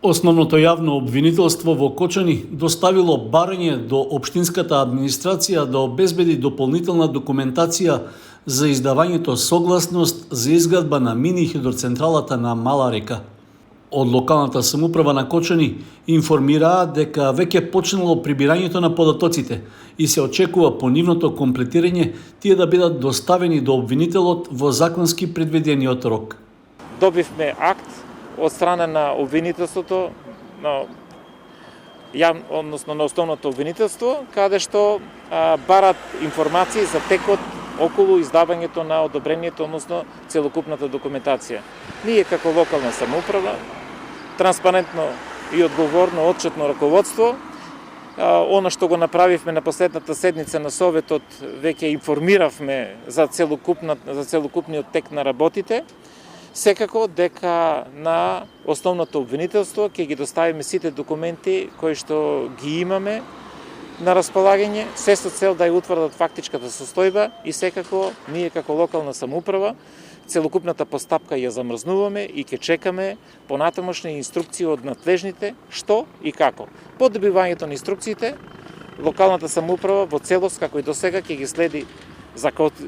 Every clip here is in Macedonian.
Основното јавно обвинителство во Кочани доставило барање до општинската администрација да обезбеди дополнителна документација за издавањето согласност за изградба на мини хидроцентралата на Мала река. Од локалната самоуправа на Кочани информираа дека веќе почнало прибирањето на податоците и се очекува по нивното комплетирање тие да бидат доставени до обвинителот во законски предвидениот рок. Добивме акт од страна на обвинителството, односно на основното обвинителство, каде што барат информации за текот околу издавањето на одобрението, односно целокупната документација. Ние како локална самоуправа, транспарентно и одговорно отчетно раководство, она што го направивме на последната седница на Советот, веќе информиравме за целокупниот тек на работите. Секако дека на основното обвинителство ќе ги доставиме сите документи кои што ги имаме на располагање, се со цел да ја утврдат фактичката состојба и секако ние како локална самоуправа целокупната постапка ја замрзнуваме и ќе чекаме понатамошни инструкции од надлежните што и како. По добивањето на инструкциите, локалната самоуправа во целост како и досега ќе ги следи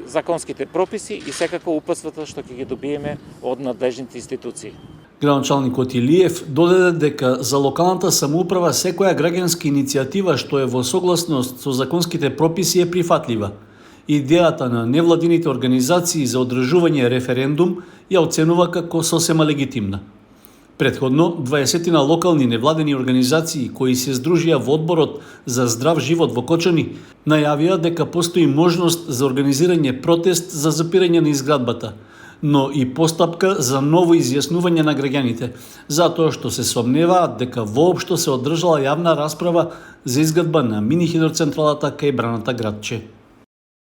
законските прописи и секако упатствата што ќе ги добиеме од надлежните институции. Градоначалникот Илиев додаде дека за локалната самоуправа секоја граѓанска иницијатива што е во согласност со законските прописи е прифатлива. Идејата на невладините организации за одржување референдум ја оценува како сосема легитимна. Предходно, 20 на локални невладени организации кои се здружија во Одборот за здрав живот во Кочани најавија дека постои можност за организирање протест за запирање на изградбата, но и постапка за ново изјаснување на граѓаните, затоа што се сомневаат дека воопшто се одржала јавна расправа за изградба на мини хидроцентралата кај Браната градче.